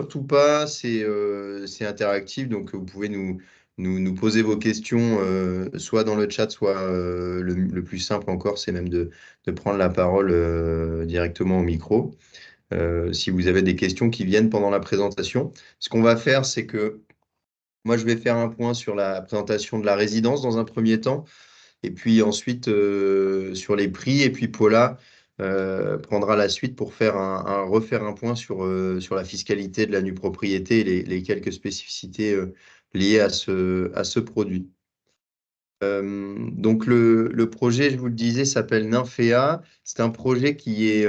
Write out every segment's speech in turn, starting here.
Surtout pas, c'est interactif, donc vous pouvez nous poser vos questions soit dans le chat, soit le plus simple encore, c'est même de prendre la parole directement au micro. Si vous avez des questions qui viennent pendant la présentation. Ce qu'on va faire, c'est que moi, je vais faire un point sur la présentation de la résidence dans un premier temps, et puis ensuite sur les prix, et puis Paula prendra la suite pour faire refaire un point sur la fiscalité de la nue propriété et les quelques spécificités liées à ce produit. Donc le projet, je vous le disais, s'appelle Nymphéa. C'est un projet qui est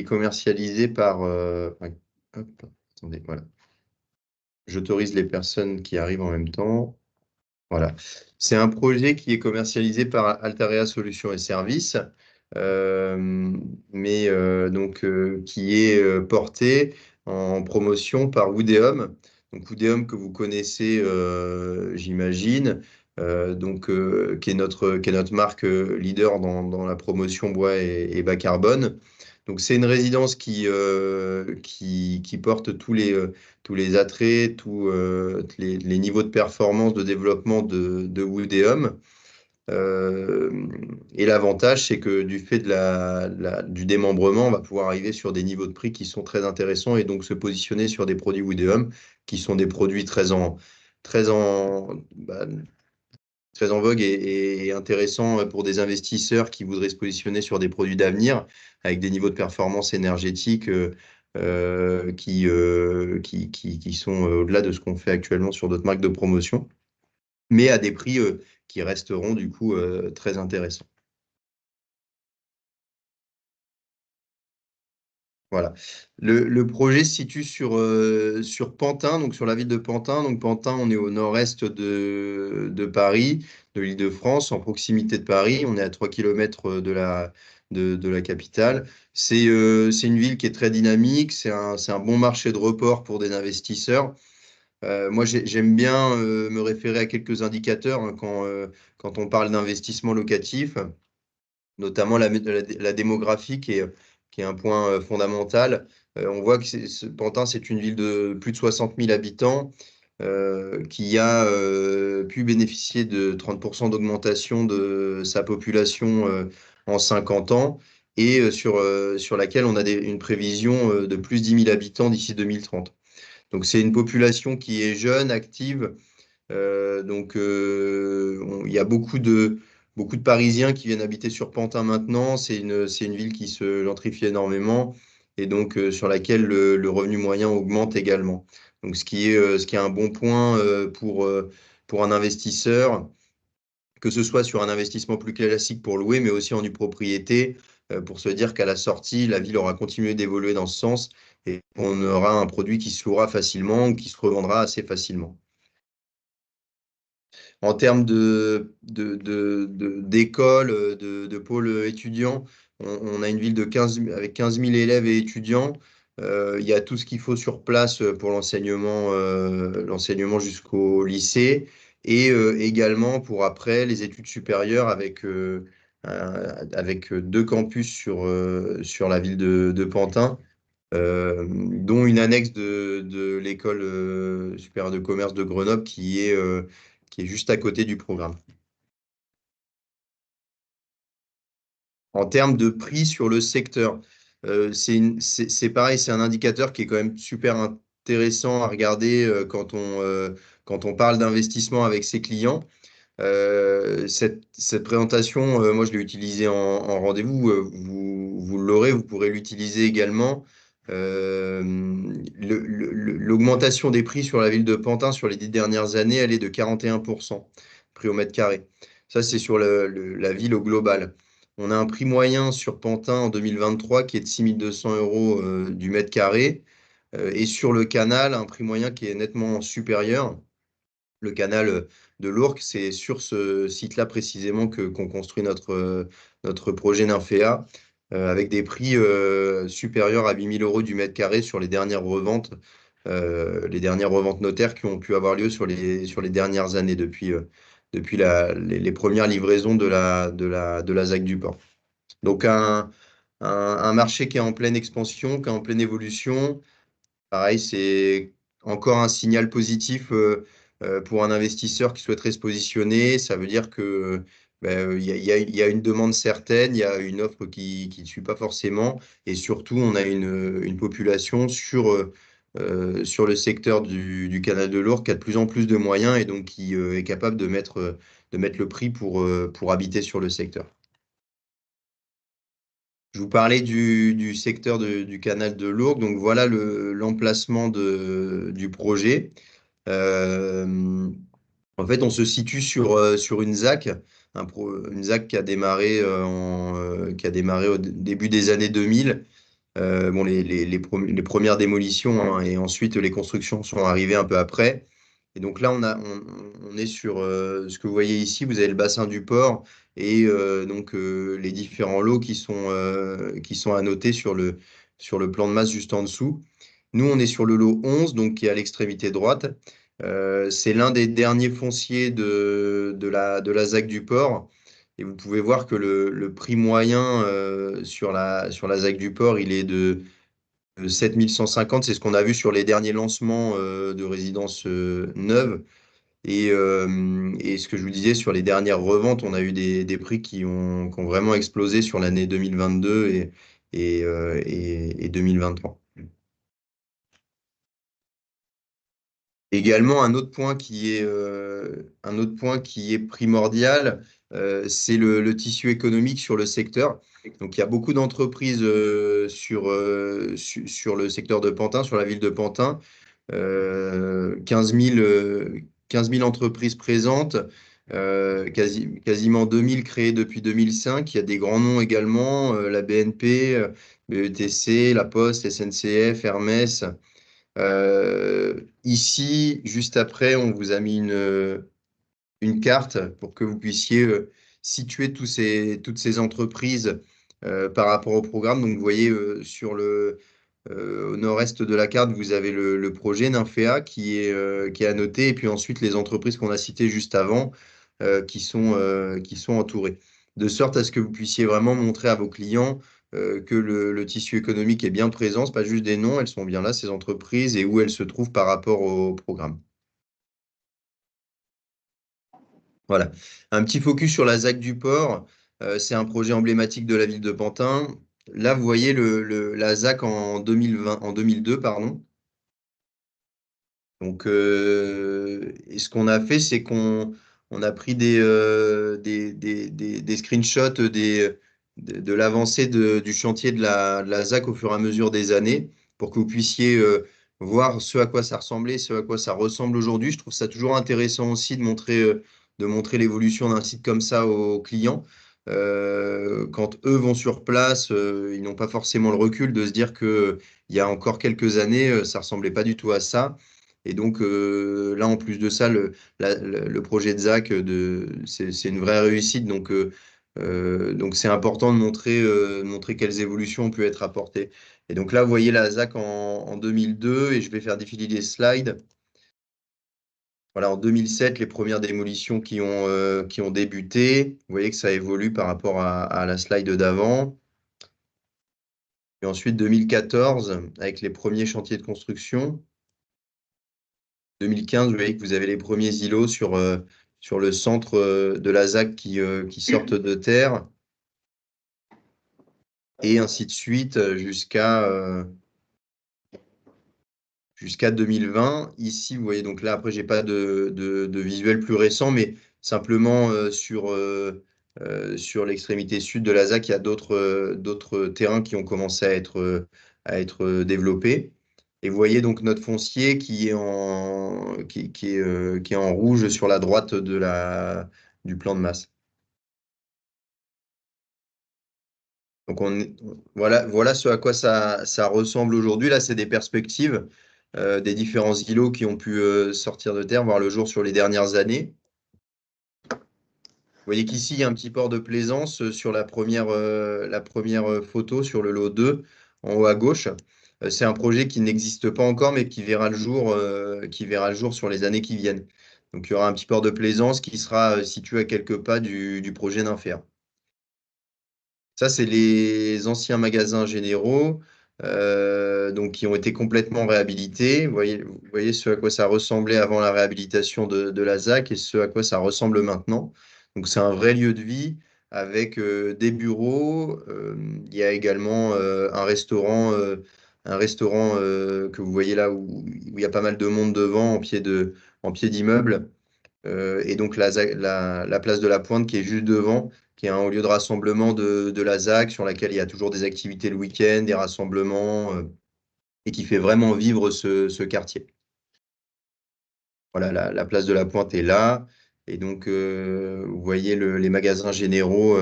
commercialisé par... hop, attendez, voilà. J'autorise les personnes qui arrivent en même temps. Voilà. C'est un projet qui est commercialisé par Altarea Solutions et Services, mais donc qui est porté en promotion par Woodeum. Donc Woodeum que vous connaissez, j'imagine, qui est notre marque leader dans la promotion bois et bas carbone. Donc c'est une résidence qui porte tous les attraits, tous les niveaux de performance, de développement de Woodeum. Et l'avantage, c'est que du fait du démembrement, on va pouvoir arriver sur des niveaux de prix qui sont très intéressants et donc se positionner sur des produits Woodeum qui sont des produits très en, bah, très en vogue et intéressants pour des investisseurs qui voudraient se positionner sur des produits d'avenir avec des niveaux de performance énergétique qui sont au-delà de ce qu'on fait actuellement sur d'autres marques de promotion, mais à des prix qui resteront du coup très intéressants. Voilà. Le projet se situe sur Pantin, donc sur la ville de Pantin. Donc Pantin, on est au nord-est de Paris, de l'Île-de-France, en proximité de Paris. On est à 3 km de la capitale. C'est une ville qui est très dynamique. C'est un bon marché de report pour des investisseurs. Moi, j'aime bien me référer à quelques indicateurs hein, quand on parle d'investissement locatif, notamment la démographie qui est un point fondamental. On voit que Pantin, c'est une ville de plus de 60 000 habitants qui a pu bénéficier de 30% d'augmentation de sa population en 50 ans et sur laquelle on a une prévision de plus de 10 000 habitants d'ici 2030. Donc c'est une population qui est jeune, active, il y a beaucoup de Parisiens qui viennent habiter sur Pantin maintenant. C'est une ville qui se gentrifie énormément et donc sur laquelle le revenu moyen augmente également. Donc, ce qui est un bon point pour un investisseur, que ce soit sur un investissement plus classique pour louer, mais aussi en nue propriété, pour se dire qu'à la sortie, la ville aura continué d'évoluer dans ce sens et on aura un produit qui se louera facilement ou qui se revendra assez facilement. En termes d'écoles, de pôles étudiants, on a une ville avec 15 000 élèves et étudiants. Il y a tout ce qu'il faut sur place pour l'enseignement jusqu'au lycée et également pour après les études supérieures avec deux campus sur la ville de Pantin, dont une annexe de l'école supérieure de commerce de Grenoble qui est juste à côté du programme. En termes de prix sur le secteur, c'est pareil, c'est un indicateur qui est quand même super intéressant à regarder quand on parle d'investissement avec ses clients. Cette présentation, moi je l'ai utilisée en rendez-vous, vous l'aurez, vous pourrez l'utiliser également. L'augmentation des prix sur la ville de Pantin sur les 10 dernières années, elle est de 41%, prix au mètre carré. Ça, c'est sur la ville au global. On a un prix moyen sur Pantin en 2023 qui est de 6 200 euros du mètre carré. Et sur le canal, un prix moyen qui est nettement supérieur. Le canal de l'Ourcq, c'est sur ce site-là précisément qu'on construit notre projet Nymphéa, avec des prix supérieurs à 8 000 euros du mètre carré sur les dernières reventes notaires qui ont pu avoir lieu sur les dernières années, depuis les premières livraisons de la ZAC du port. Donc un marché qui est en pleine expansion, qui est en pleine évolution, Pareil, c'est encore un signal positif pour un investisseur qui souhaiterait se positionner. Ça veut dire que il y a une demande certaine, il y a une offre qui ne suit pas forcément, et surtout, on a une population sur le secteur du canal de l'Ourcq qui a de plus en plus de moyens et donc qui est capable de mettre le prix pour habiter sur le secteur. Je vous parlais du secteur du canal de l'Ourcq, donc voilà l'emplacement du projet. Euh, En fait, on se situe sur une ZAC, une ZAC qui a démarré, qui a démarré au début des années 2000. Bon, les premières démolitions, hein, et ensuite les constructions sont arrivées un peu après. Et donc là, on est sur ce que vous voyez ici. Vous avez le bassin du port et donc les différents lots qui sont annotés sur le plan de masse juste en dessous. Nous, on est sur le lot 11, donc qui est à l'extrémité droite. C'est l'un des derniers fonciers de la ZAC du port. Et vous pouvez voir que le prix moyen sur la ZAC du port, il est de 7 150. C'est ce qu'on a vu sur les derniers lancements de résidences neuves. Et ce que je vous disais, sur les dernières reventes, on a eu des prix qui ont vraiment explosé sur l'année 2022 et 2023. Également, un autre point qui est primordial, c'est le tissu économique sur le secteur. Donc, il y a beaucoup d'entreprises sur le secteur de Pantin, sur la ville de Pantin. 15 000, 15 000 entreprises présentes, quasiment 2000 créées depuis 2005. Il y a des grands noms également, la BNP, BETC, La Poste, SNCF, Hermès. Ici, juste après, on vous a mis une carte pour que vous puissiez situer toutes ces entreprises par rapport au programme. Donc, vous voyez au nord-est de la carte, vous avez le projet Nymphéa qui est annoté, et puis ensuite les entreprises qu'on a citées juste avant qui sont entourées. De sorte à ce que vous puissiez vraiment montrer à vos clients que le tissu économique est bien présent, ce pas juste des noms, elles sont bien là, ces entreprises, et où elles se trouvent par rapport au programme. Voilà. Un petit focus sur la ZAC du port. C'est un projet emblématique de la ville de Pantin. Là, vous voyez la ZAC en 2020, en 2002, pardon. Donc, et ce qu'on a fait, c'est qu'on a pris des screenshots de l'avancée du chantier de la ZAC au fur et à mesure des années pour que vous puissiez voir ce à quoi ça ressemblait, ce à quoi ça ressemble aujourd'hui. Je trouve ça toujours intéressant aussi de montrer l'évolution d'un site comme ça aux clients. Quand eux vont sur place, ils n'ont pas forcément le recul de se dire que il y a encore quelques années, ça ressemblait pas du tout à ça. Et donc là, en plus de ça, le projet de ZAC, c'est une vraie réussite. Donc c'est important de montrer quelles évolutions ont pu être apportées. Et donc là, vous voyez la ZAC en 2002, et je vais faire défiler les slides. Voilà, en 2007, les premières démolitions qui ont débuté. Vous voyez que ça évolue par rapport à la slide d'avant. Et ensuite, 2014, avec les premiers chantiers de construction. 2015, vous voyez que vous avez les premiers îlots sur le centre de la ZAC qui sortent de terre, et ainsi de suite jusqu'à 2020. Ici, vous voyez, donc là, après, j'ai pas de visuel plus récent, mais simplement sur l'extrémité sud de la ZAC, il y a d'autres terrains qui ont commencé à être développés. Et vous voyez donc notre foncier qui est en rouge sur la droite du plan de masse. Donc voilà ce à quoi ça ressemble aujourd'hui. Là, c'est des perspectives des différents îlots qui ont pu sortir de terre, voir le jour sur les dernières années. Vous voyez qu'ici, il y a un petit port de plaisance sur la première photo sur le lot 2, en haut à gauche. C'est un projet qui n'existe pas encore, mais qui verra le jour sur les années qui viennent. Donc, il y aura un petit port de plaisance qui sera situé à quelques pas du projet Nymphéa. Ça, c'est les anciens magasins généraux. donc qui ont été complètement réhabilités. Vous voyez ce à quoi ça ressemblait avant la réhabilitation de la ZAC et ce à quoi ça ressemble maintenant. Donc c'est un vrai lieu de vie avec des bureaux. Il y a également un restaurant que vous voyez là où il y a pas mal de monde devant en pied d'immeuble. Et donc la place de la Pointe qui est juste devant, qui est un lieu de rassemblement de la ZAC sur laquelle il y a toujours des activités le week-end, des rassemblements, et qui fait vraiment vivre ce quartier. Voilà, la place de la Pointe est là. Et donc, vous voyez les magasins généraux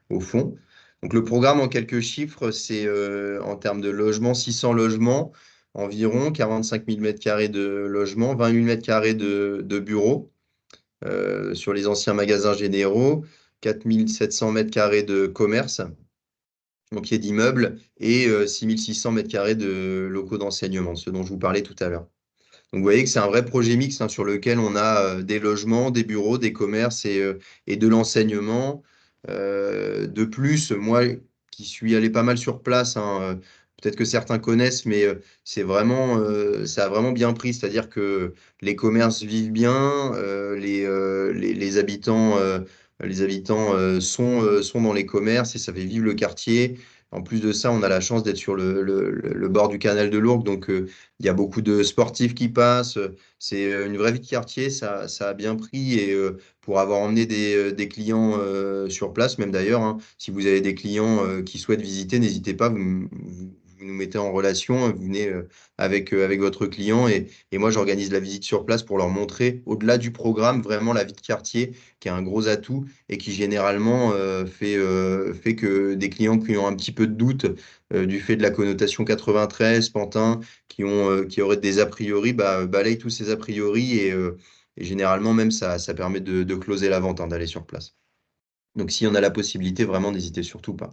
au fond. Donc, le programme en quelques chiffres, c'est en termes de logements, 600 logements, environ 45 000 m² de logements, 20 000 m² de bureaux sur les anciens magasins généraux, 4 700 m² de commerce, donc il y a d'immeubles, et 6 600 m² de locaux d'enseignement, ce dont je vous parlais tout à l'heure. Donc, vous voyez que c'est un vrai projet mixte hein, sur lequel on a des logements, des bureaux, des commerces et de l'enseignement. De plus, moi qui suis allé pas mal sur place, hein, peut-être que certains connaissent, mais ça a vraiment bien pris. C'est-à-dire que les commerces vivent bien, les habitants sont dans les commerces et ça fait vivre le quartier. En plus de ça, on a la chance d'être sur le bord du canal de l'Ourcq, donc il y a beaucoup de sportifs qui passent. C'est une vraie vie de quartier, ça a bien pris. Et pour avoir emmené des clients sur place, même d'ailleurs, hein, si vous avez des clients qui souhaitent visiter, n'hésitez pas, vous nous mettez en relation, vous venez avec votre client. Et moi, j'organise la visite sur place pour leur montrer, au-delà du programme, vraiment la vie de quartier, qui est un gros atout et qui généralement fait que des clients qui ont un petit peu de doute du fait de la connotation 93, Pantin, qui auraient des a priori, balayent tous ces a priori et généralement même ça permet de closer la vente, hein, d'aller sur place. Donc si on a la possibilité, vraiment n'hésitez surtout pas.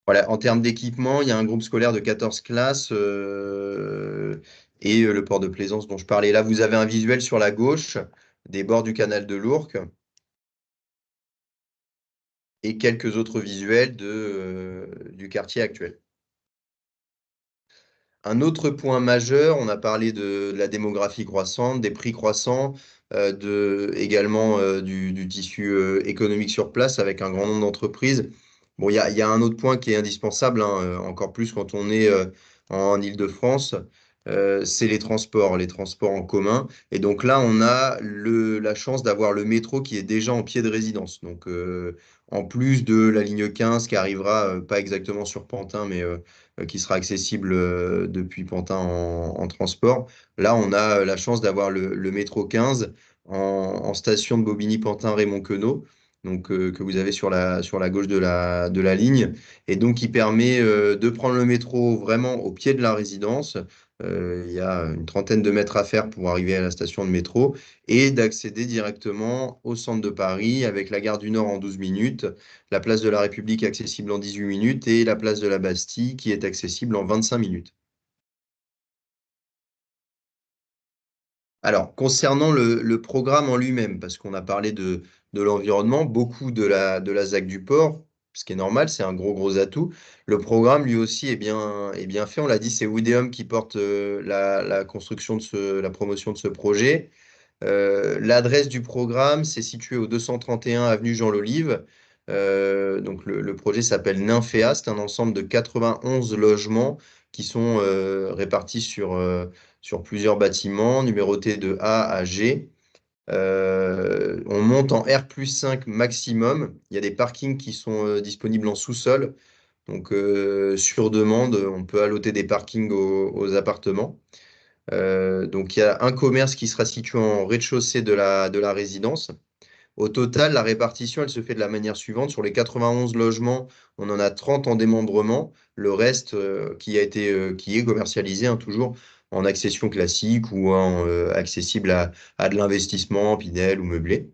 Voilà, en termes d'équipement, il y a un groupe scolaire de 14 classes et le port de plaisance dont je parlais. Là, vous avez un visuel sur la gauche des bords du canal de l'Ourcq et quelques autres visuels du quartier actuel. Un autre point majeur, on a parlé de la démographie croissante, des prix croissants, également du tissu économique sur place avec un grand nombre d'entreprises. Bon, il y a un autre point qui est indispensable, hein, encore plus quand on est en Île-de-France, c'est les transports en commun. Et donc là, on a la chance d'avoir le métro qui est déjà en pied de résidence. Donc, en plus de la ligne 15 qui arrivera, pas exactement sur Pantin, mais qui sera accessible depuis Pantin en transport. Là, on a la chance d'avoir le métro 15 en station de Bobigny-Pantin-Raymond-Queneau, donc que vous avez sur la gauche de la ligne, et donc qui permet de prendre le métro vraiment au pied de la résidence. Il y a une trentaine de mètres à faire pour arriver à la station de métro et d'accéder directement au centre de Paris avec la gare du Nord en 12 minutes, la place de la République accessible en 18 minutes et la place de la Bastille qui est accessible en 25 minutes. Alors, concernant le programme en lui-même, parce qu'on a parlé de l'environnement, beaucoup de la ZAC du port, ce qui est normal, c'est un gros atout. Le programme, lui aussi, est bien fait. On l'a dit, c'est Wideum qui porte la construction la promotion de ce projet. L'adresse du programme, c'est situé au 231 avenue Jean Lolive. Donc le projet s'appelle Nymphéa. C'est un ensemble de 91 logements qui sont répartis sur plusieurs bâtiments, numérotés de A à G. On monte en R+5 maximum. Il y a des parkings qui sont disponibles en sous-sol. Donc sur demande, on peut alloter des parkings aux appartements. Donc, il y a un commerce qui sera situé en rez-de-chaussée de la résidence. Au total, la répartition, elle se fait de la manière suivante. Sur les 91 logements, on en a 30 en démembrement. Le reste qui est commercialisé, hein, toujours en accession classique ou accessible à de l'investissement, Pinel ou meublé,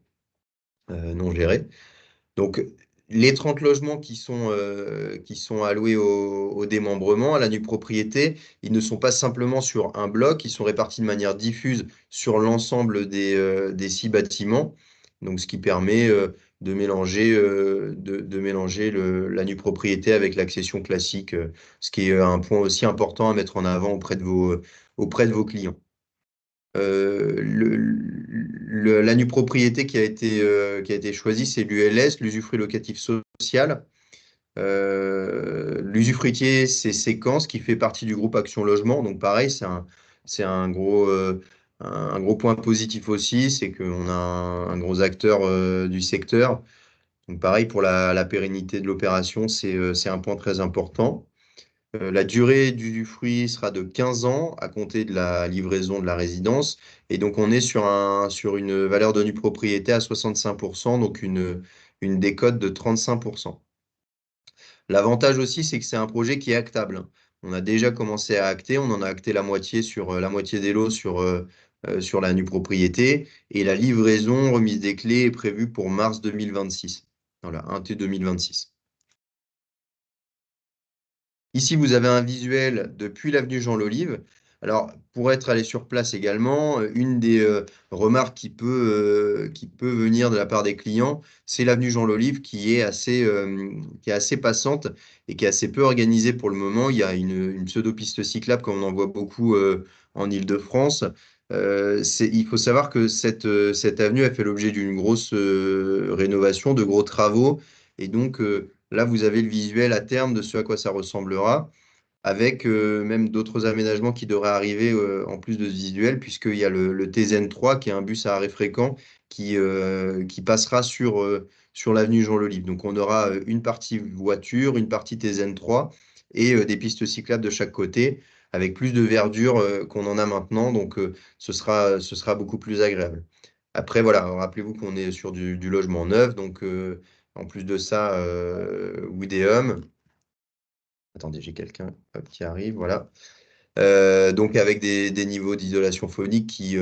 non géré. Donc, les 30 logements qui sont alloués au démembrement, à la nue propriété, ils ne sont pas simplement sur un bloc, ils sont répartis de manière diffuse sur l'ensemble des 6 bâtiments. Donc, ce qui permet de mélanger la nue propriété avec l'accession classique, ce qui est un point aussi important à mettre en avant auprès de vos clients. La nue propriété qui a été choisie, c'est l'ULS, l'usufruit locatif social. L'usufruitier, c'est Séquence qui fait partie du groupe Action Logement. Donc pareil, c'est un gros point positif aussi, c'est qu'on a un gros acteur du secteur. Donc pareil, pour la pérennité de l'opération, c'est un point très important. La durée du fruit sera de 15 ans à compter de la livraison de la résidence. Et donc, on est sur une valeur de nue propriété à 65%, donc une décote de 35%. L'avantage aussi, c'est que c'est un projet qui est actable. On a déjà commencé à acter, on en a acté la moitié sur la moitié des lots sur la nue propriété. Et la livraison, remise des clés est prévue pour mars 2026. Voilà, 1T 2026. Ici, vous avez un visuel depuis l'avenue Jean Lolive. Alors, pour être allé sur place également, une des remarques qui peut venir de la part des clients, c'est l'avenue Jean Lolive qui est assez passante et qui est assez peu organisée pour le moment. Il y a une pseudo-piste cyclable, comme on en voit beaucoup en Île-de-France. Il faut savoir que cette avenue a fait l'objet d'une grosse rénovation, de gros travaux. Et donc, là, vous avez le visuel à terme de ce à quoi ça ressemblera, avec même d'autres aménagements qui devraient arriver en plus de ce visuel, puisqu'il y a le TZN3, qui est un bus à arrêt fréquent, qui passera sur l'avenue Jean Lelive. Donc on aura une partie voiture, une partie TZN3 et des pistes cyclables de chaque côté, avec plus de verdure qu'on en a maintenant. Donc ce sera beaucoup plus agréable. Après, voilà, rappelez-vous qu'on est sur du logement neuf, donc en plus de ça, Wideum. Attendez, j'ai quelqu'un hop, qui arrive, voilà. Donc avec des niveaux d'isolation phonique qui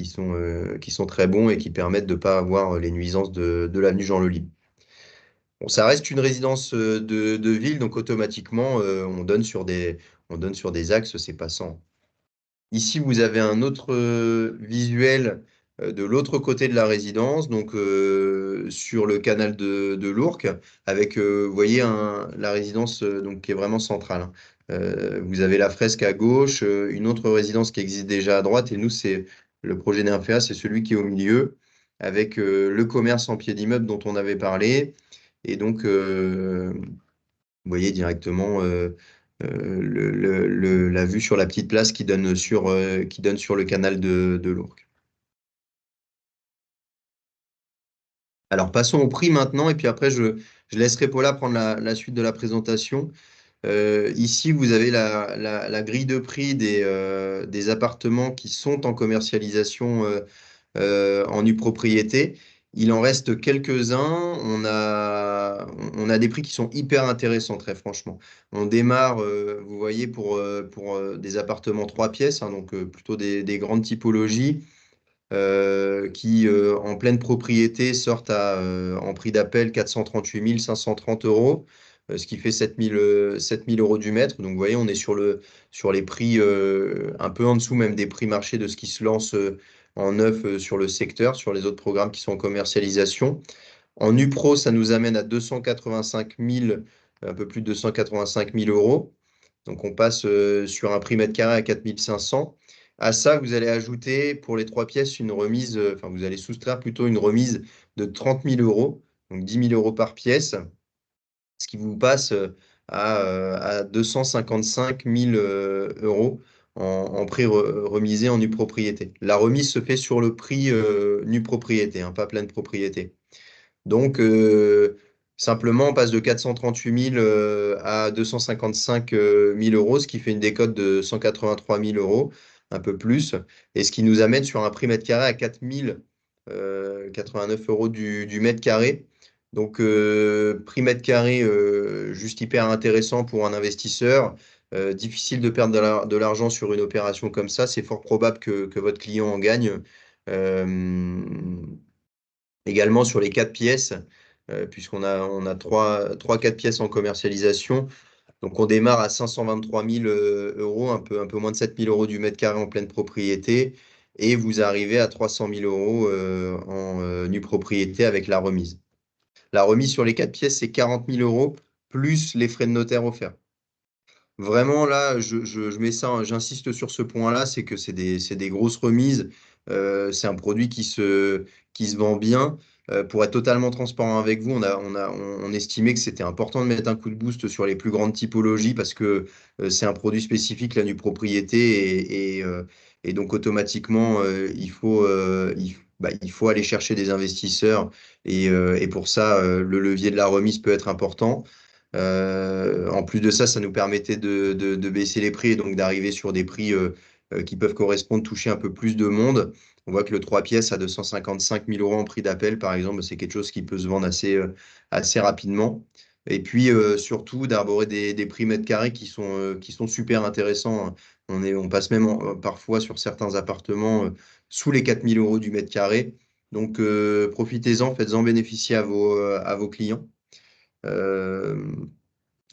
sont très bons et qui permettent de ne pas avoir les nuisances de l'avenue Jean Lely. Bon, ça reste une résidence de ville, donc automatiquement, on donne sur des axes, c'est passant. Ici, vous avez un autre visuel de l'autre côté de la résidence, donc sur le canal de l'Ourcq, avec, vous voyez, la résidence donc, qui est vraiment centrale, hein. Vous avez la fresque à gauche, une autre résidence qui existe déjà à droite, et nous, c'est le projet d'Infea, c'est celui qui est au milieu, avec le commerce en pied d'immeuble dont on avait parlé. Et donc, vous voyez directement la vue sur la petite place qui donne sur le canal de l'Ourcq. Alors passons au prix maintenant, et puis après je laisserai Paula prendre la suite de la présentation. Ici, vous avez la grille de prix des appartements qui sont en commercialisation en nue propriété. Il en reste quelques-uns. On a des prix qui sont hyper intéressants, très franchement. On démarre, vous voyez, pour des appartements 3 pièces, hein, donc plutôt des grandes typologies, qui, en pleine propriété, sortent en prix d'appel 438 530 euros, ce qui fait 7 000 euros du mètre. Donc, vous voyez, on est sur les prix un peu en dessous même des prix marché de ce qui se lance en neuf sur le secteur, sur les autres programmes qui sont en commercialisation. En UPRO, ça nous amène à 285 000, un peu plus de 285 000 euros. Donc, on passe sur un prix mètre carré à 4 500. À ça, vous allez ajouter pour les 3 pièces une remise, enfin, vous allez soustraire plutôt une remise de 30 000 euros, donc 10 000 euros par pièce, ce qui vous passe à 255 000 euros en prix remisé en nue propriété. La remise se fait sur le prix nue propriété, hein, pas pleine propriété. Donc, simplement, on passe de 438 000 à 255 000 euros, ce qui fait une décote de 183 000 euros, un peu plus, et ce qui nous amène sur un prix mètre carré à 4 089 euros du mètre carré. Donc, prix mètre carré juste hyper intéressant pour un investisseur. Difficile de perdre de l'argent sur une opération comme ça. C'est fort probable que votre client en gagne. Euh, Également sur les 4 pièces, on a 4 pièces en commercialisation. Donc on démarre à 523 000 euros, un peu moins de 7 000 euros du mètre carré en pleine propriété. et vous arrivez à 300 000 euros en nue propriété avec la remise. La remise sur les 4 pièces, c'est 40 000 euros plus les frais de notaire offerts. Vraiment, là, je mets ça, j'insiste sur ce point-là, c'est que c'est des grosses remises. C'est un produit qui se vend bien. Pour être totalement transparent avec vous, on estimait que c'était important de mettre un coup de boost sur les plus grandes typologies parce que c'est un produit spécifique, la nue propriété, et donc automatiquement, il faut aller chercher des investisseurs et pour ça, le levier de la remise peut être important. En plus de ça, ça nous permettait de baisser les prix et donc d'arriver sur des prix qui peuvent correspondre, toucher un peu plus de monde. On voit que le 3 pièces à 255 000 euros en prix d'appel, par exemple, c'est quelque chose qui peut se vendre assez rapidement. Et puis surtout d'arborer des prix mètres carrés qui sont super intéressants, hein. On passe même parfois sur certains appartements sous les 4 000 euros du mètre carré. Donc profitez-en, faites-en bénéficier à vos clients. Euh,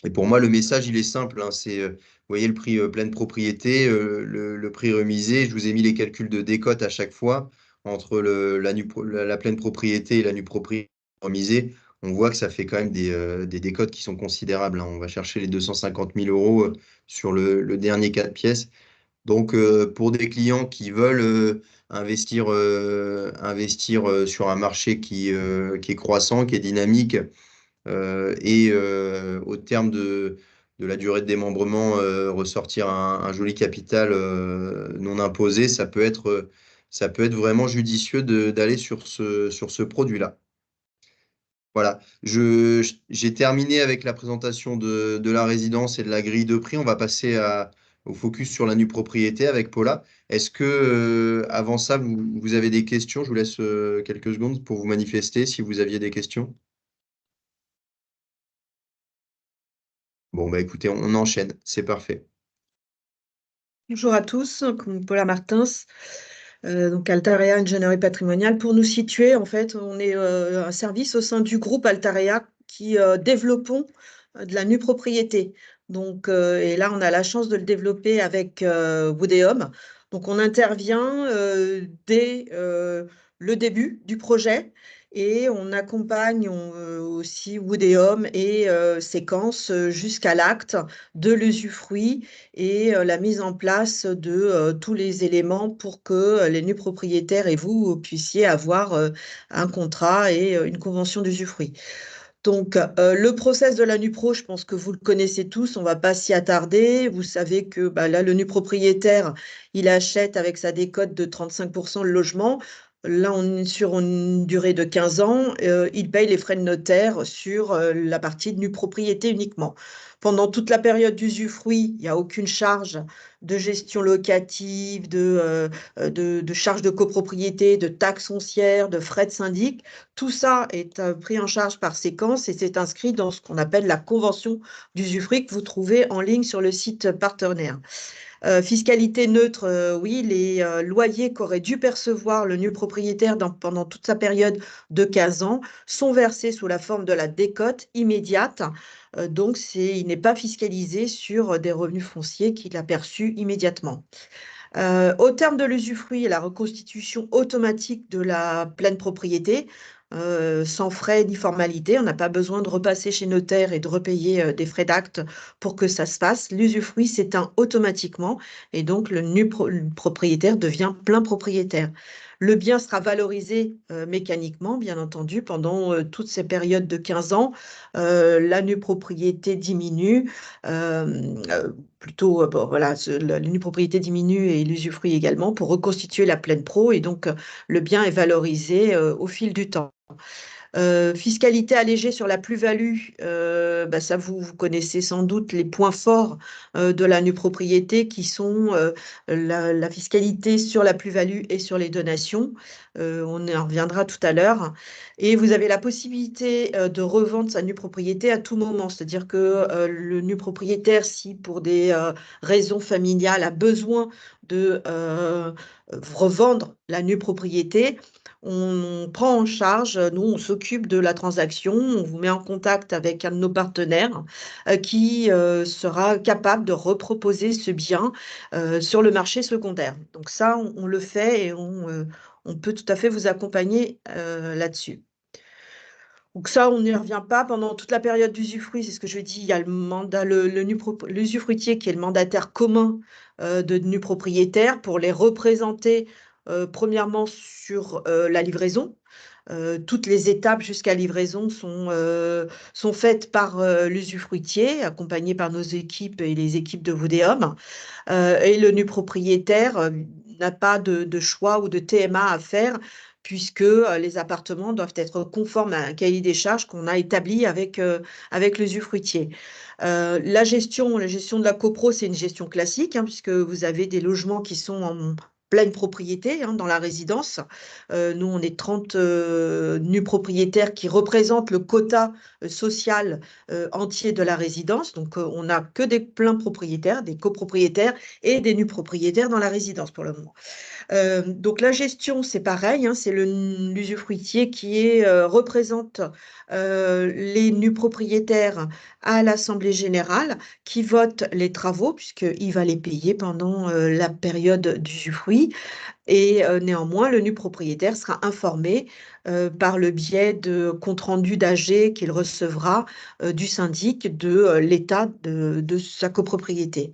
et pour moi, le message, il est simple, hein, vous voyez, le prix pleine propriété, le prix remisé. Je vous ai mis les calculs de décote à chaque fois entre la pleine propriété et la nue propriété remisée. On voit que ça fait quand même des décotes qui sont considérables, hein. On va chercher les 250 000 euros sur le dernier 4 pièces. Donc, pour des clients qui veulent investir sur un marché qui est croissant, qui est dynamique, et au terme de la durée de démembrement, ressortir un joli capital non imposé, ça peut être vraiment judicieux d'aller sur ce produit-là. Voilà, j'ai terminé avec la présentation de la résidence et de la grille de prix. On va passer au focus sur la nue propriété avec Paula. Est-ce que, avant ça, vous avez des questions? Je vous laisse quelques secondes pour vous manifester si vous aviez des questions. Bon, bah écoutez, on enchaîne, c'est parfait. Bonjour à tous, comme Paula Martins, donc Altarea Ingénierie Patrimoniale. Pour nous situer, en fait, on est un service au sein du groupe Altarea qui développons de la nue propriété. Donc, et là, on a la chance de le développer avec Woodéum. Donc, on intervient dès le début du projet et on accompagne aussi Woodéum et séquence jusqu'à l'acte de l'usufruit et la mise en place de tous les éléments pour que les nus propriétaires et vous puissiez avoir un contrat et une convention d'usufruit. Donc, le process de la NUPRO, je pense que vous le connaissez tous, on ne va pas s'y attarder. Vous savez que bah, là, le nu propriétaire, il achète avec sa décote de 35% le logement. Là, on est sur une durée de 15 ans. Il paye les frais de notaire sur la partie de nue propriété uniquement. Pendant toute la période d'usufruit, il n'y a aucune charge de gestion locative, de charges de copropriété, de taxes foncières, de frais de syndic. Tout ça est pris en charge par séquence et c'est inscrit dans ce qu'on appelle la convention d'usufruit que vous trouvez en ligne sur le site partenaire. Fiscalité neutre, oui, les loyers qu'aurait dû percevoir le nu propriétaire pendant toute sa période de 15 ans sont versés sous la forme de la décote immédiate. Donc, il n'est pas fiscalisé sur des revenus fonciers qu'il a perçus immédiatement. Au terme de l'usufruit et la reconstitution automatique de la pleine propriété, sans frais ni formalité, on n'a pas besoin de repasser chez notaire et de repayer des frais d'acte pour que ça se fasse. L'usufruit s'éteint automatiquement et donc le propriétaire devient plein propriétaire. Le bien sera valorisé mécaniquement, bien entendu, pendant toutes ces périodes de 15 ans. La nue propriété diminue. Plutôt, bon, voilà, la nue propriété diminue et l'usufruit également pour reconstituer la pleine pro. Et donc, le bien est valorisé au fil du temps. Fiscalité allégée sur la plus-value, bah ça vous connaissez sans doute les points forts de la nue propriété qui sont la fiscalité sur la plus-value et sur les donations. On y reviendra tout à l'heure. Et vous avez la possibilité de revendre sa nue propriété à tout moment. C'est-à-dire que le nu propriétaire, si pour des raisons familiales a besoin de revendre la nue propriété, on prend en charge, nous, on s'occupe de la transaction, on vous met en contact avec un de nos partenaires qui sera capable de reproposer ce bien sur le marché secondaire. Donc ça, on le fait et on peut tout à fait vous accompagner là-dessus. Donc ça, on n'y revient pas pendant toute la période d'usufruit, c'est ce que je dis, il y a le mandat, l'usufruitier qui est le mandataire commun de nu propriétaire pour les représenter, premièrement sur la livraison. Toutes les étapes jusqu'à livraison sont faites par l'usufruitier, accompagné par nos équipes et les équipes de Voudéum. Et le nu propriétaire n'a pas de choix ou de TMA à faire puisque les appartements doivent être conformes à un cahier des charges qu'on a établi avec l'usufruitier. La gestion de la copro, c'est une gestion classique, hein, puisque vous avez des logements qui sont en pleine propriété dans la résidence. Nous, on est 30 nus propriétaires qui représentent le quota social entier de la résidence. Donc, on n'a que des pleins propriétaires, des copropriétaires et des nus propriétaires dans la résidence pour le moment. Donc la gestion, c'est pareil, hein, c'est l'usufruitier qui représente les nus propriétaires à l'Assemblée générale, qui vote les travaux, puisqu'il va les payer pendant la période d'usufruit. Et néanmoins, le nu propriétaire sera informé par le biais de compte rendu d'AG qu'il recevra du syndic de l'état de sa copropriété.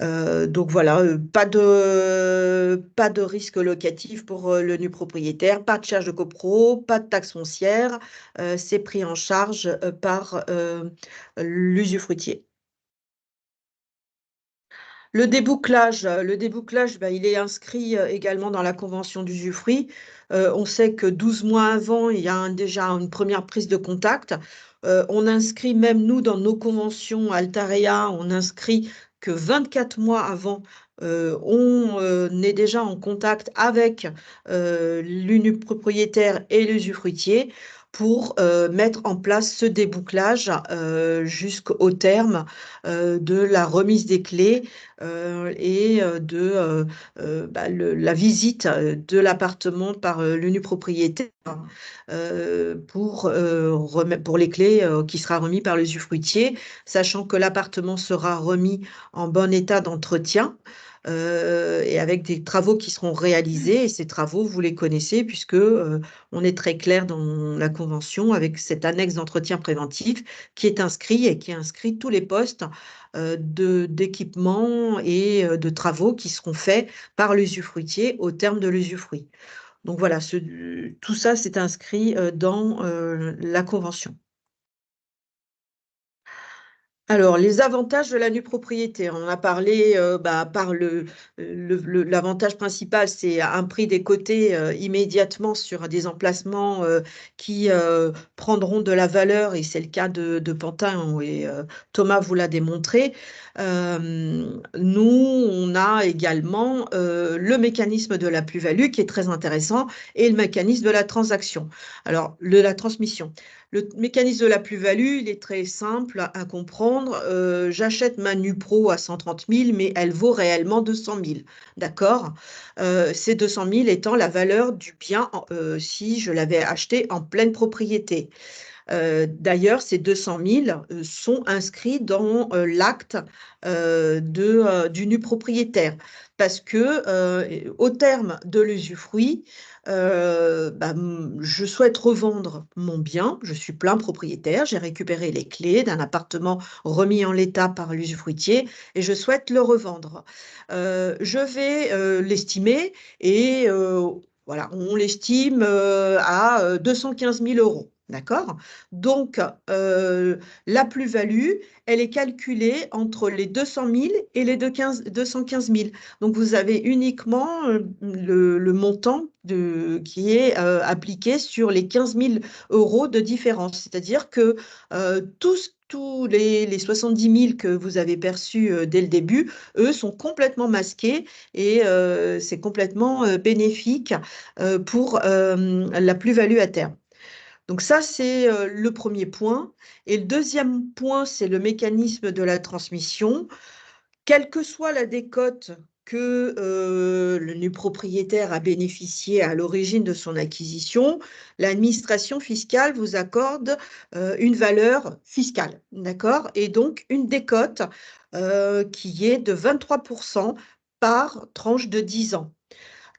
Donc voilà, pas de risque locatif pour le nu propriétaire, pas de charge de copro, pas de taxe foncière, c'est pris en charge par l'usufruitier. Le débouclage, bah, il est inscrit également dans la convention d'usufruit. On sait que 12 mois avant, il y a déjà une première prise de contact. On inscrit même nous dans nos conventions Altarea, on inscrit que 24 mois avant, on est déjà en contact avec l'unipropriétaire et l'usufruitier pour mettre en place ce débouclage jusqu'au terme de la remise des clés et de la visite de l'appartement par l'unipropriétaire pour les clés qui sera remis par l'usufruitier, sachant que l'appartement sera remis en bon état d'entretien. Et avec des travaux qui seront réalisés. Et ces travaux, vous les connaissez puisque on est très clair dans la convention avec cette annexe d'entretien préventif qui est inscrit et qui inscrit tous les postes d'équipements et de travaux qui seront faits par l'usufruitier au terme de l'usufruit. Donc voilà, tout ça, c'est inscrit dans la convention. Alors, les avantages de la nue propriété, on en a parlé, par l'avantage principal, c'est un prix des cotés immédiatement sur des emplacements qui prendront de la valeur, et c'est le cas de Pantin, et Thomas vous l'a démontré. Nous, on a également le mécanisme de la plus-value qui est très intéressant et le mécanisme de la transaction. Alors, la transmission. Le mécanisme de la plus-value, il est très simple à comprendre. J'achète ma NuPro à 130 000, mais elle vaut réellement 200 000. D'accord? Ces 200 000 étant la valeur du bien si je l'avais acheté en pleine propriété. D'ailleurs, ces 200 000 sont inscrits dans l'acte du nu propriétaire parce que au terme de l'usufruit, je souhaite revendre mon bien, je suis plein propriétaire, j'ai récupéré les clés d'un appartement remis en l'état par l'usufruitier et je souhaite le revendre. Je vais l'estimer et voilà, on l'estime à 215 000 euros. D'accord? Donc, la plus-value, elle est calculée entre les 200 000 et les 215 000. Donc, vous avez uniquement le montant qui est appliqué sur les 15 000 euros de différence. C'est-à-dire que tous les 70 000 que vous avez perçus dès le début, eux, sont complètement masqués et c'est complètement bénéfique pour la plus-value à terme. Donc ça, c'est le premier point. Et le deuxième point, c'est le mécanisme de la transmission. Quelle que soit la décote que le nu propriétaire a bénéficié à l'origine de son acquisition, l'administration fiscale vous accorde une valeur fiscale, d'accord? Et donc une décote qui est de 23% par tranche de 10 ans.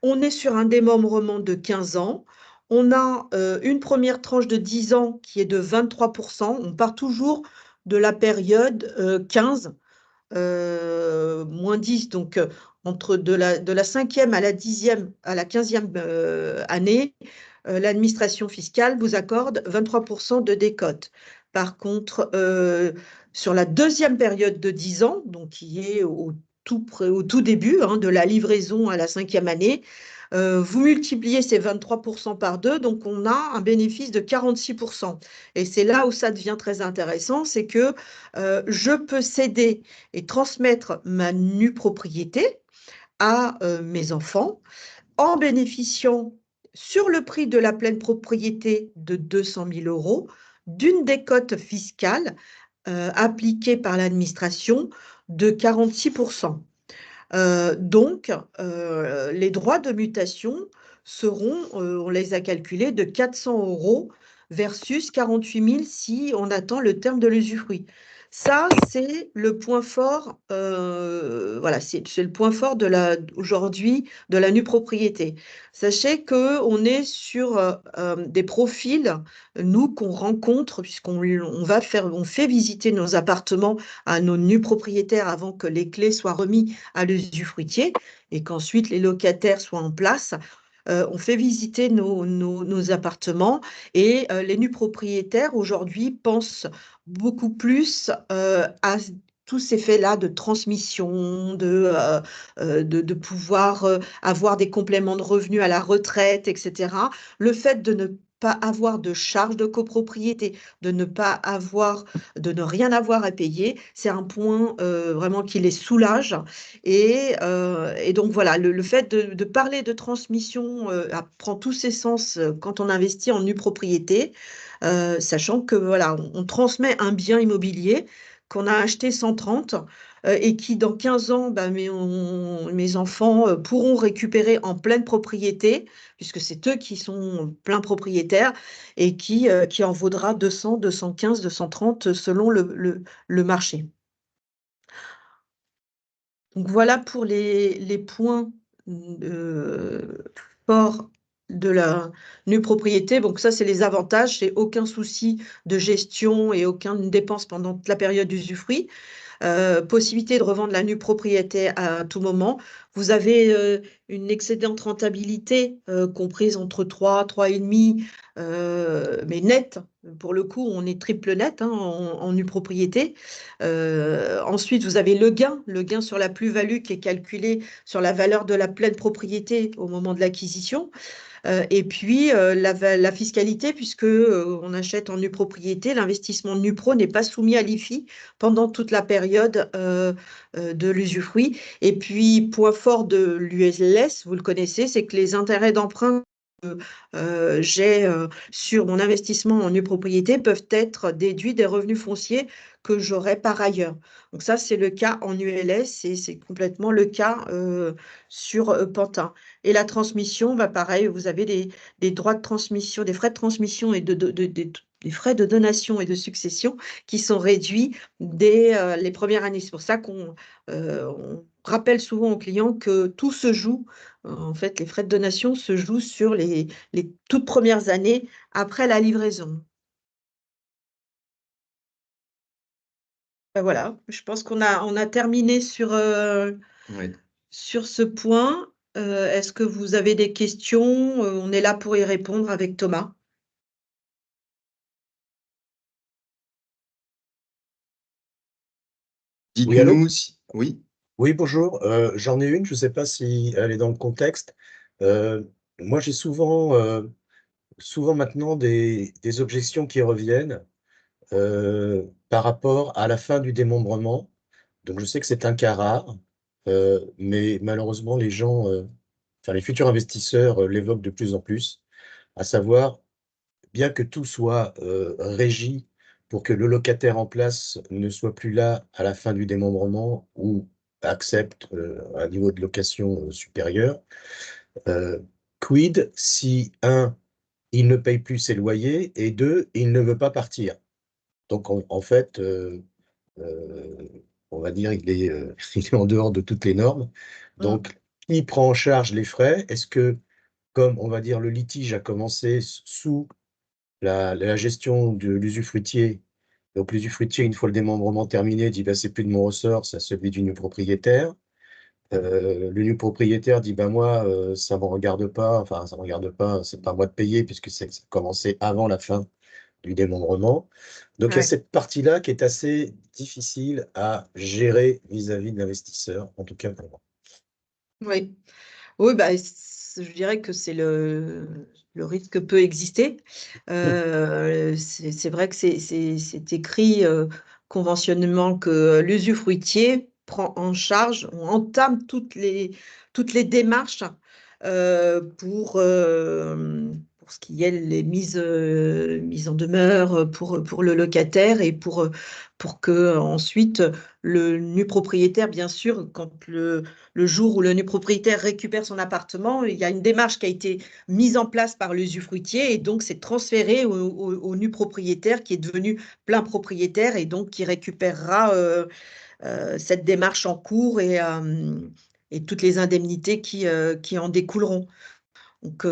On est sur un démembrement de 15 ans. On a une première tranche de 10 ans qui est de 23%. On part toujours de la période 15 moins 10, donc entre de la 5e à la 10e, à la 15e année, l'administration fiscale vous accorde 23% de décote. Par contre, sur la deuxième période de 10 ans, donc qui est au tout début de la livraison à la 5e année, vous multipliez ces 23% par 2, donc on a un bénéfice de 46%. Et c'est là où ça devient très intéressant, c'est que je peux céder et transmettre ma nue propriété à mes enfants en bénéficiant sur le prix de la pleine propriété de 200 000 euros d'une décote fiscale appliquée par l'administration de 46%. Donc, les droits de mutation seront, on les a calculés, de 400 euros versus 48 000 si on attend le terme de l'usufruit. Ça, c'est le point fort, voilà, c'est le point fort aujourd'hui de la nue propriété. Sachez qu'on est sur des profils, nous, qu'on rencontre, on fait visiter nos appartements à nos nus propriétaires avant que les clés soient remises à l'usufruitier et qu'ensuite les locataires soient en place. On fait visiter nos appartements et les nus propriétaires aujourd'hui pensent beaucoup plus à tous ces faits-là de transmission, de pouvoir avoir des compléments de revenus à la retraite, etc. Le fait de ne pas avoir de charges de copropriété, de ne rien avoir à payer, c'est un point vraiment qui les soulage. Et donc voilà, le fait de parler de transmission prend tous ses sens quand on investit en nue propriété, sachant que voilà, on transmet un bien immobilier qu'on a acheté 130 et qui dans 15 ans, bah, mes enfants pourront récupérer en pleine propriété, puisque c'est eux qui sont pleins propriétaires et qui en vaudra 200, 215, 230 selon le marché. Donc voilà pour les points forts de la nue propriété. Donc ça, c'est les avantages. C'est aucun souci de gestion et aucune dépense pendant la période d'usufruit. Possibilité de revendre la nue propriété à tout moment. Vous avez une excédente rentabilité comprise entre 3, 3,5, mais net. Pour le coup, on est triple net en nue propriété. Ensuite, vous avez le gain sur la plus-value qui est calculé sur la valeur de la pleine propriété au moment de l'acquisition. Et puis, la fiscalité, puisque on achète en nue propriété, l'investissement nu pro n'est pas soumis à l'IFI pendant toute la période de l'usufruit. Et puis, point fort de l'ULS, vous le connaissez, c'est que les intérêts d'emprunt que j'ai sur mon investissement en nue propriété peuvent être déduits des revenus fonciers que j'aurai par ailleurs. Donc ça, c'est le cas en ULS et c'est complètement le cas sur Pantin. Et la transmission, bah pareil, vous avez des droits de transmission, des frais de transmission et des frais de donation et de succession qui sont réduits dès les premières années. C'est pour ça on rappelle souvent aux clients que tout se joue, en fait, les frais de donation se jouent sur les toutes premières années après la livraison. Voilà, je pense qu'on a terminé Ouais. sur ce point. Est-ce que vous avez des questions? On est là pour y répondre avec Thomas. Oui, allô? Dites-nous si... Oui, Oui, bonjour. J'en ai une, je ne sais pas si elle est dans le contexte. Moi, j'ai souvent maintenant des objections qui reviennent par rapport à la fin du démembrement. Donc, je sais que c'est un cas rare, mais malheureusement, enfin, les futurs investisseurs l'évoquent de plus en plus, à savoir, bien que tout soit régi pour que le locataire en place ne soit plus là à la fin du démembrement ou accepte un niveau de location supérieur. Quid si, un, il ne paye plus ses loyers et deux, il ne veut pas partir. Donc, en fait, euh, on va dire, il est en dehors de toutes les normes. Mm. Donc, qui prend en charge les frais? Est-ce que, comme on va dire, le litige a commencé sous la gestion de l'usufruitier, donc l'usufruitier, une fois le démembrement terminé, dit bah, c'est plus de mon ressort, c'est celui du nu propriétaire. Le nu propriétaire dit bah, moi, ça ne me regarde pas, enfin, ça ne me regarde pas, c'est pas à moi de payer, puisque ça a commencé avant la fin du démembrement. Donc il y a Ouais. cette partie-là qui est assez difficile à gérer vis-à-vis de l'investisseur, en tout cas pour moi. Oui. Oui, bah, je dirais que c'est le risque peut exister. C'est vrai que c'est écrit conventionnellement que l'usufruitier prend en charge, on entame toutes les démarches pour ce qui est les mises en demeure pour le locataire et pour que ensuite le nu propriétaire, bien sûr, quand le jour où le nu propriétaire récupère son appartement, il y a une démarche qui a été mise en place par l'usufruitier et donc c'est transféré au nu propriétaire qui est devenu plein propriétaire et donc qui récupérera cette démarche en cours et toutes les indemnités qui en découleront. Donc,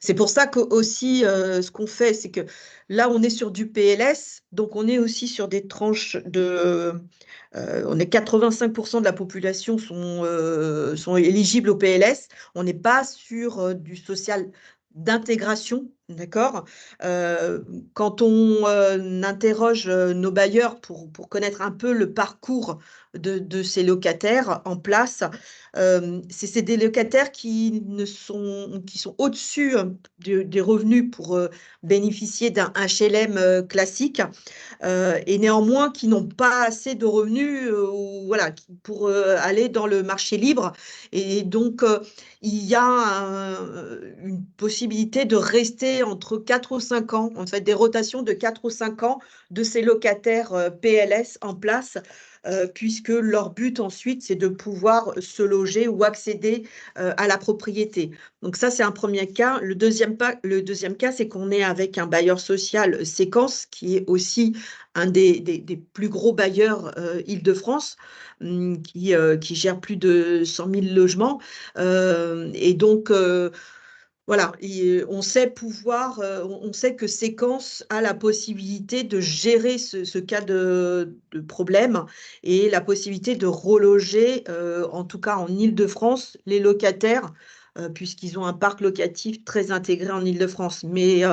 c'est pour ça que aussi, ce qu'on fait, c'est que là, on est sur du PLS, donc on est aussi sur des tranches on est 85% de la population sont éligibles au PLS. On n'est pas sur du social d'intégration, d'accord? Quand on interroge nos bailleurs pour connaître un peu le parcours de ces locataires en place, c'est des locataires qui sont au-dessus des revenus pour bénéficier d'un HLM classique et néanmoins qui n'ont pas assez de revenus voilà, pour aller dans le marché libre. Et donc, il y a une possibilité de rester entre 4 ou 5 ans, en fait, des rotations de 4 ou 5 ans de ces locataires PLS en place puisque leur but ensuite, c'est de pouvoir se loger ou accéder à la propriété. Donc ça, c'est un premier cas. Le deuxième cas, c'est qu'on est avec un bailleur social Séquence, qui est aussi un des plus gros bailleurs Île-de-France, qui gère plus de 100 000 logements. Et donc, voilà, on sait on sait que Séquence a la possibilité de gérer ce cas de problème et la possibilité de reloger, en tout cas en Île-de-France, les locataires, puisqu'ils ont un parc locatif très intégré en Île-de-France. Mais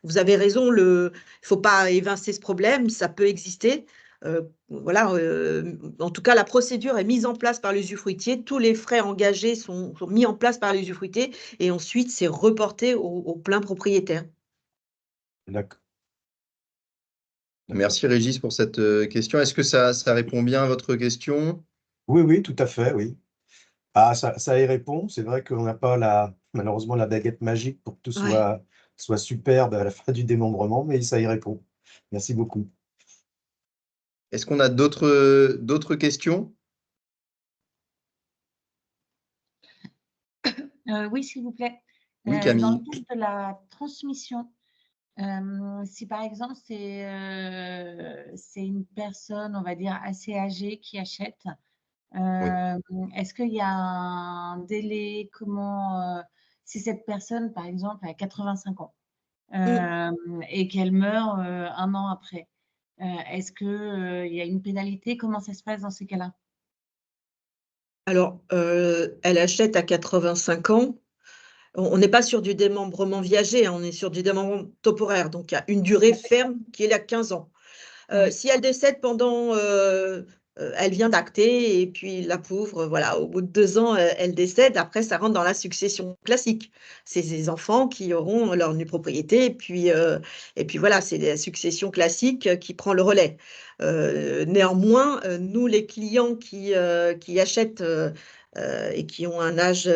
vous avez raison, il ne faut pas évincer ce problème, ça peut exister. Voilà, en tout cas, la procédure est mise en place par l'usufruitier, tous les frais engagés sont mis en place par l'usufruitier et ensuite c'est reporté au plein propriétaire. D'accord. Merci Régis pour cette question. Est-ce que ça répond bien à votre question? Oui, oui, tout à fait, oui. Ah, ça y répond. C'est vrai qu'on n'a pas malheureusement la baguette magique pour que tout Ouais. soit superbe à la fin du démembrement, mais ça y répond. Merci beaucoup. Est-ce qu'on a d'autres questions? Oui, s'il vous plaît. Oui, Dans le Camille. cadre de la transmission, si par exemple c'est une personne, on va dire, assez âgée qui achète, Oui. est-ce qu'il y a un délai? Si cette personne, par exemple, a 85 ans Mm. et qu'elle meurt 1 an après, est-ce qu'il y a une pénalité? Comment ça se passe dans ces cas-là? Alors, elle achète à 85 ans. On n'est pas sur du démembrement viager, hein, on est sur du démembrement temporaire. Donc, il y a une durée ferme qui est à 15 ans. Oui, Si elle décède elle vient d'acter et puis la pauvre, voilà, au bout de 2 ans, elle décède. Après, ça rentre dans la succession classique. C'est ses enfants qui auront leur nue propriété et puis voilà, c'est la succession classique qui prend le relais. Néanmoins, nous, les clients qui achètent et qui ont un âge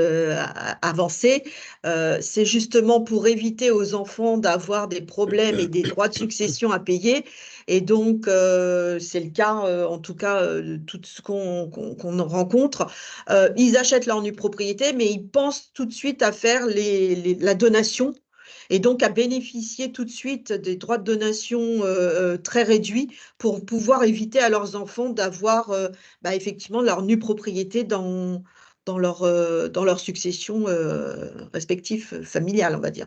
avancé, c'est justement pour éviter aux enfants d'avoir des problèmes et des droits de succession à payer. Et donc, c'est le cas, en tout cas, de tout ce qu'on rencontre. Ils achètent leur nue propriété, mais ils pensent tout de suite à faire la donation et donc à bénéficier tout de suite des droits de donation très réduits pour pouvoir éviter à leurs enfants d'avoir effectivement leur nue propriété dans leur succession respective familiale, on va dire.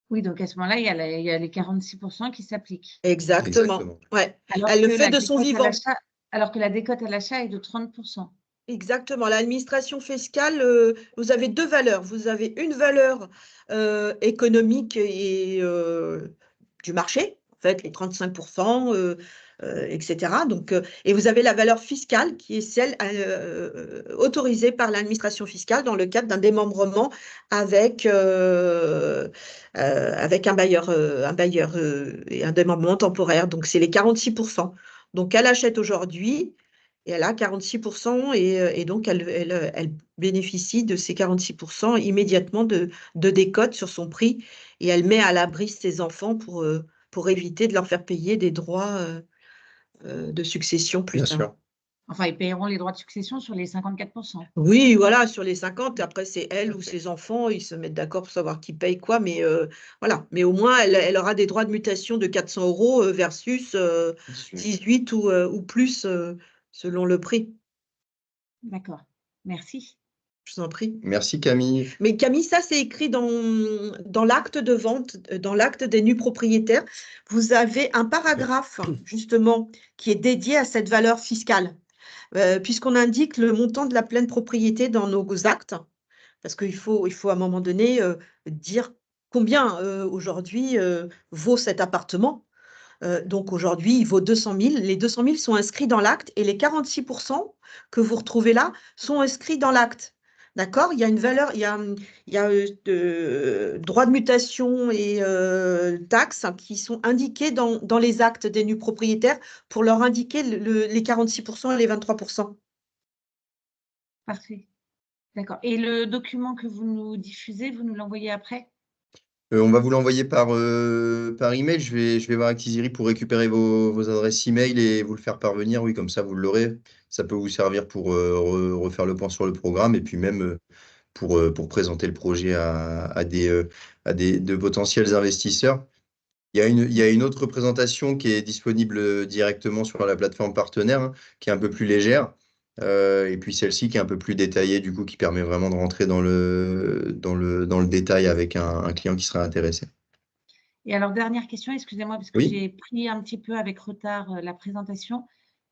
Oui, donc à ce moment-là, il y a les 46% qui s'appliquent. Exactement. Ouais. Alors Elle le que fait la de son décote à vivant. l'achat- alors que la décote à l'achat est de 30%. Exactement. L'administration fiscale, vous avez deux valeurs. Vous avez une valeur économique et du marché, en fait, les 35%, etc. Donc, et vous avez la valeur fiscale qui est celle autorisée par l'administration fiscale dans le cadre d'un démembrement avec un bailleur et un démembrement temporaire. Donc, c'est les 46%. Donc, elle achète aujourd'hui. Et elle a 46% et donc elle bénéficie de ces 46% immédiatement de décote sur son prix et elle met à l'abri ses enfants pour éviter de leur faire payer des droits de succession plus Bien tard. sûr. Enfin, ils paieront les droits de succession sur les 54%. Oui, voilà, sur les 50, après c'est elle ou ses enfants, ils se mettent d'accord pour savoir qui paye quoi, mais voilà. Mais au moins, elle aura des droits de mutation de 400 € versus 18 ou plus selon le prix. D'accord. Merci. Je vous en prie. Merci Camille. Mais Camille, ça, c'est écrit dans l'acte de vente, dans l'acte des nus propriétaires. Vous avez un paragraphe, justement, qui est dédié à cette valeur fiscale, puisqu'on indique le montant de la pleine propriété dans nos actes, parce qu'il faut à un moment donné dire combien aujourd'hui vaut cet appartement. Donc aujourd'hui, il vaut 200 000. Les 200 000 sont inscrits dans l'acte et les 46% que vous retrouvez là sont inscrits dans l'acte. D'accord? Il y a une valeur, il y a droits de mutation et taxes qui sont indiqués dans les actes des nus propriétaires pour leur indiquer les 46% et les 23%. Parfait. D'accord. Et le document que vous nous diffusez, vous nous l'envoyez après? On va vous l'envoyer par email. Je vais voir avec Tiziri pour récupérer vos adresses email et vous le faire parvenir. Oui, comme ça, vous l'aurez. Ça peut vous servir pour refaire le point sur le programme et puis même pour présenter le projet à de potentiels investisseurs. Il y a une autre présentation qui est disponible directement sur la plateforme partenaire, hein, qui est un peu plus légère. Et puis celle-ci qui est un peu plus détaillée, du coup, qui permet vraiment de rentrer dans le détail avec un client qui serait intéressé. Et alors, dernière question, excusez-moi, parce que Oui. j'ai pris un petit peu avec retard la présentation.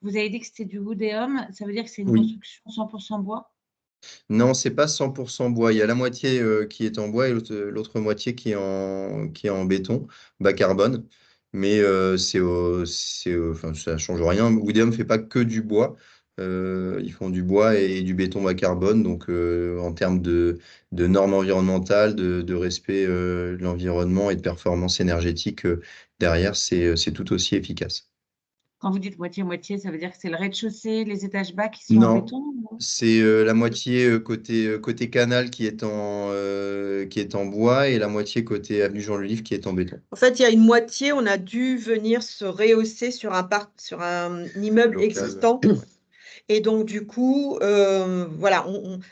Vous avez dit que c'était du Woodéum, ça veut dire que c'est une Oui. construction 100% bois? Non, c'est pas 100% bois. Il y a la moitié qui est en bois et l'autre moitié qui est en béton, bas carbone. Mais enfin, ça change rien. Woodéum fait pas que du bois. Ils font du bois et du béton bas carbone. Donc, en termes de normes environnementales, de respect de l'environnement et de performance énergétique, derrière, c'est tout aussi efficace. Quand vous dites moitié-moitié, ça veut dire que c'est le rez-de-chaussée, les étages bas qui sont en Non, béton? Ou... c'est la moitié côté canal qui est en bois et la moitié côté avenue Jean-Luliffe qui est en béton. En fait, il y a une moitié, on a dû venir se rehausser sur un immeuble Local, existant. ouais. Et donc, du coup, voilà,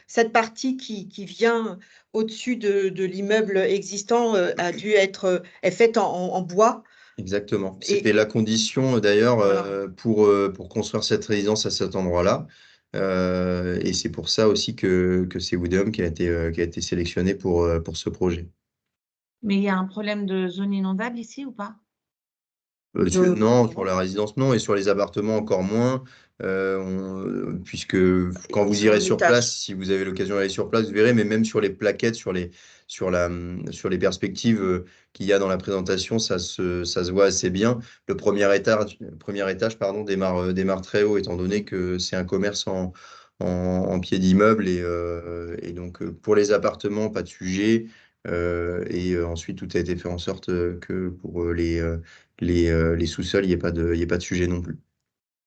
cette partie qui vient au-dessus de l'immeuble existant est faite en bois. Exactement. Et C'était la condition d'ailleurs voilà. pour construire cette résidence à cet endroit-là. Et c'est pour ça aussi que c'est Woodham qui a été sélectionné pour ce projet. Mais il y a un problème de zone inondable ici ou pas? Non, sur la résidence, non, et sur les appartements, encore moins, puisque quand Ils vous sont irez en sur étage. place, si vous avez l'occasion d'aller sur place, vous verrez, mais même sur les plaquettes, sur les perspectives qu'il y a dans la présentation, ça se voit assez bien. Le premier étage, pardon, démarre très haut, étant donné que c'est un commerce en pied d'immeuble, et donc pour les appartements, pas de sujet. Ensuite, tout a été fait en sorte que pour les sous-sols, il n'y ait pas de sujet non plus.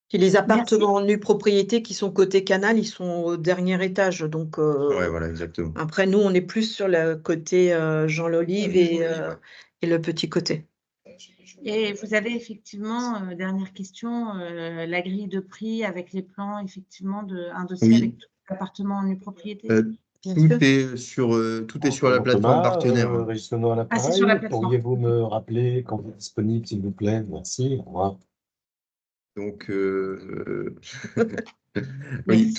Puis les appartements en nue propriété qui sont côté canal, ils sont au dernier étage. Donc, Ouais, voilà, exactement. après, nous, on est plus sur le côté Jean Lolive et le petit côté. Et vous avez effectivement, dernière question, la grille de prix avec les plans, effectivement, un dossier Oui. avec tous les appartements en nue propriété. Bien Tout sûr. est sur la plateforme partenaire. Régis Sono à Ah, c'est sur la l'appareil. plateforme. Pourriez-vous me rappeler quand vous êtes disponible, s'il vous plaît? Merci. Au revoir. Donc, Merci. oui,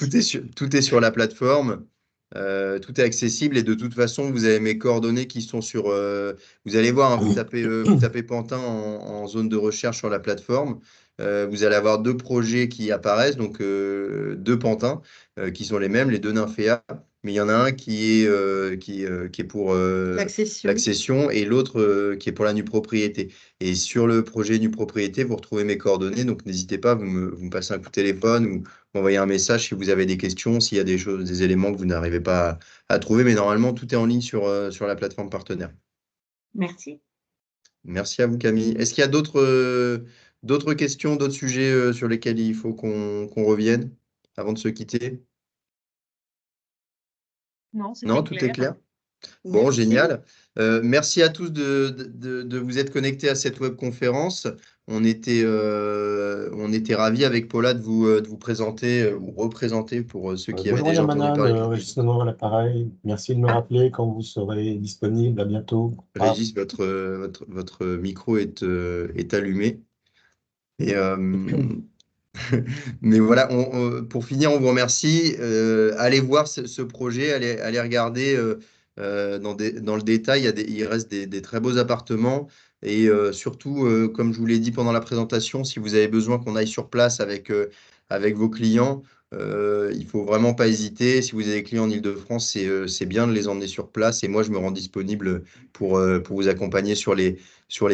tout est sur la plateforme. Tout est accessible et de toute façon, vous avez mes coordonnées qui sont sur. Vous allez voir, hein, vous tapez Pantin en zone de recherche sur la plateforme. Vous allez avoir deux projets qui apparaissent, donc deux Pantins qui sont les mêmes, les deux Nymphéas. Mais il y en a un qui est pour L'accession. l'accession et l'autre qui est pour la nue propriété. Et sur le projet nue propriété, vous retrouvez mes coordonnées, donc n'hésitez pas, vous me passez un coup de téléphone ou m'envoyer un message si vous avez des questions, s'il y a des éléments que vous n'arrivez pas à trouver. Mais normalement, tout est en ligne sur la plateforme partenaire. Merci. Merci à vous, Camille. Est-ce qu'il y a d'autres questions, d'autres sujets sur lesquels il faut qu'on revienne avant de se quitter? Non, c'est Non, tout est clair. Bon, Merci. génial. Merci à tous de vous être connectés à cette webconférence. On était ravis avec Paula de vous présenter ou représenter pour ceux qui avaient Bonjour déjà entendu Yamana, parler de Régis Sono à l'appareil. Merci de me rappeler quand vous serez disponible. À bientôt. Au revoir. Régis, votre micro est allumé. Et, mais voilà, pour finir, on vous remercie. Allez voir ce projet, allez regarder dans le détail. Il reste des très beaux appartements. Et surtout, comme je vous l'ai dit pendant la présentation, si vous avez besoin qu'on aille sur place avec vos clients, il faut vraiment pas hésiter. Si vous avez des clients en Île-de-France, c'est bien de les emmener sur place. Et moi, je me rends disponible pour vous accompagner sur les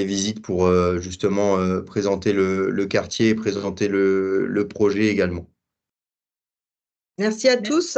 visites pour justement présenter le quartier et présenter le projet également. Merci à tous.